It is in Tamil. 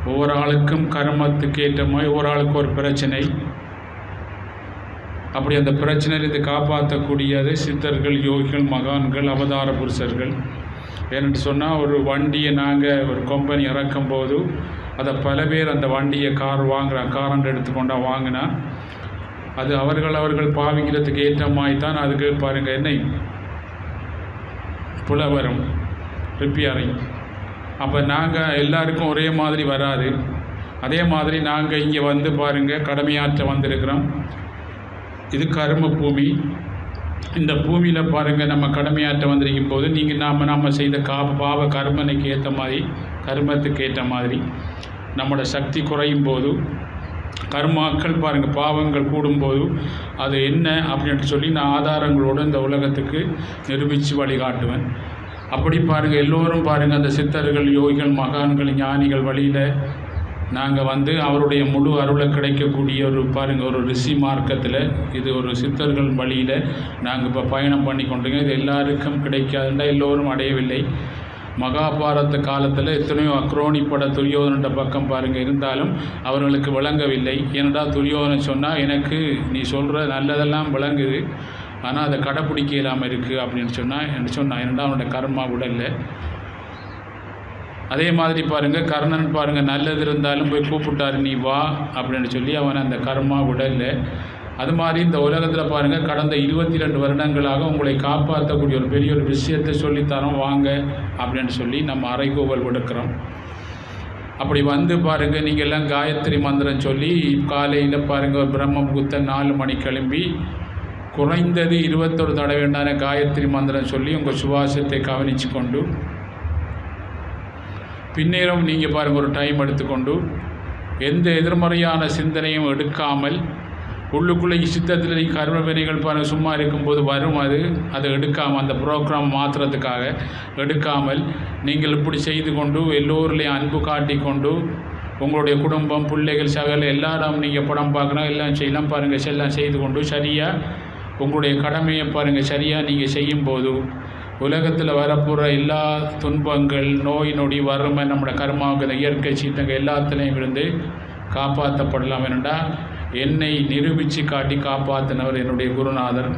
ஒவ்வொரு ஆளுக்கும் கர்மத்துக்கு ஏற்ற மாதிரி ஒவ்வொரு ஆளுக்கும் ஒரு பிரச்சனை. அப்படி அந்த பிரச்சனையிலிருந்து காப்பாற்றக்கூடியது சித்தர்கள், யோகிகள், மகான்கள், அவதார புருஷர்கள். ஏன்னு சொன்னால், ஒரு வண்டியை நாங்கள் ஒரு கம்பெனி இறக்கும் போது அதை பல பேர் அந்த வண்டியை காரண்ட் எடுத்துக்கொண்டா வாங்கினா அது அவர்கள் பாவிக்கிறதுக்கு ஏற்ற மாதிரி தான் அதுக்கு பாருங்கள் என்ன புலவரும் ரிப்பேரிங். அப்போ நாங்கள் எல்லாருக்கும் ஒரே மாதிரி வராது. அதே மாதிரி நாங்கள் இங்கே வந்து பாருங்கள் கடமையாற்ற வந்திருக்கிறோம். இது கர்ம பூமி. இந்த பூமியில் பாருங்கள் நம்ம கடமையாற்ற வந்திருக்கும் போது நீங்கள் நாம் செய்த பாவ கர்மனுக்கு ஏற்ற மாதிரி கர்மத்துக்கு ஏற்ற மாதிரி நம்மளோட சக்தி குறையும் போது கர்மாக்கள் பாருங்கள் பாவங்கள் கூடும்போது அது என்ன அப்படின்ட்டு சொல்லி நான் ஆதாரங்களோடு இந்த உலகத்துக்கு நிரூபித்து வழிகாட்டுவேன். அப்படி பாருங்கள் எல்லோரும் பாருங்கள் அந்த சித்தர்கள், யோகிகள், மகான்கள், ஞானிகள் வழியில் நாங்கள் வந்து அவருடைய முழு அருளை கிடைக்கக்கூடிய ஒரு பாருங்கள் ஒரு ரிஷி மார்க்கத்தில் இது ஒரு சித்தர்கள் வழியில் நாங்கள் இப்போ பயணம் பண்ணி கொண்டுங்க. இது எல்லாருக்கும் கிடைக்காதுண்டா எல்லோரும் அடையவில்லை. மகாபாரத காலத்தில் எத்தனையோ அக்ரோணிப்பட துரியோதனன்ற பக்கம் பாருங்கள் இருந்தாலும் அவர்களுக்கு விளங்கவில்லை. ஏனடா துரியோதனன் சொன்னால் எனக்கு நீ சொல்கிற நல்லதெல்லாம் விளங்குது, ஆனால் அதை கடைப்பிடிக்க இல்லாமல் இருக்குது அப்படின்னு சொன்னால் ஏனடா அவனோட கர்மா உடல்ல. அதே மாதிரி பாருங்கள் கர்ணன் பாருங்கள் நல்லது இருந்தாலும் போய் கூப்பிட்டார் நீ வா அப்படின்னு சொல்லி அவன் அந்த கர்மா உடல்ல. அது மாதிரி இந்த உலகத்தில் பாருங்கள் கடந்த 22 வருடங்களாக உங்களை காப்பாற்றக்கூடிய ஒரு பெரிய ஒரு விஷயத்தை சொல்லித்தரோம் வாங்க அப்படின்னு சொல்லி நம்ம அறைகூவல் விடுக்கிறோம். அப்படி வந்து பாருங்கள் நீங்கள் எல்லாம் காயத்ரி மந்திரம் சொல்லி காலையில் பாருங்கள் பிரம்ம முகூர்த்தம் 4 மணி கிளம்பி குறைந்தது 21 தடவை வேண்டான காயத்ரி மந்திரம் சொல்லி உங்கள் சுவாசத்தை கவனித்து கொண்டு பின்னேறும் நீங்கள் பாருங்கள் ஒரு டைம் எடுத்துக்கொண்டு எந்த எதிர்மறையான சிந்தனையும் எடுக்காமல் உள்ளுக்குள்ளே சித்தத்தில் நீங்கள் கர்ம வினைகள் பாருங்கள் சும்மா இருக்கும்போது வரும் அதை எடுக்காமல் அந்த ப்ரோக்ராம் மாற்றுறதுக்காக எடுக்காமல் நீங்கள் இப்படி செய்து கொண்டு எல்லோருலேயும் அன்பு காட்டி கொண்டு உங்களுடைய குடும்பம், பிள்ளைகள், சகல எல்லாரும் நீங்கள் படம் பார்க்கணும் எல்லாம் செய்யலாம் பாருங்கள் எல்லாம் செய்து கொண்டு சரியாக உங்களுடைய கடமையை பாருங்கள் சரியாக நீங்கள் செய்யும்போது உலகத்தில் வரப்போகிற எல்லா துன்பங்கள், நோய் நொடி, வறுமை, நம்மளோட கர்மாவுக்கு இயற்கை சீத்தங்கள் எல்லாத்துலேயும் இருந்து காப்பாற்றப்படலாம். என்னென்னா என்னை நிரூபித்து காட்டி காப்பாற்றினவர் என்னுடைய குருநாதர்.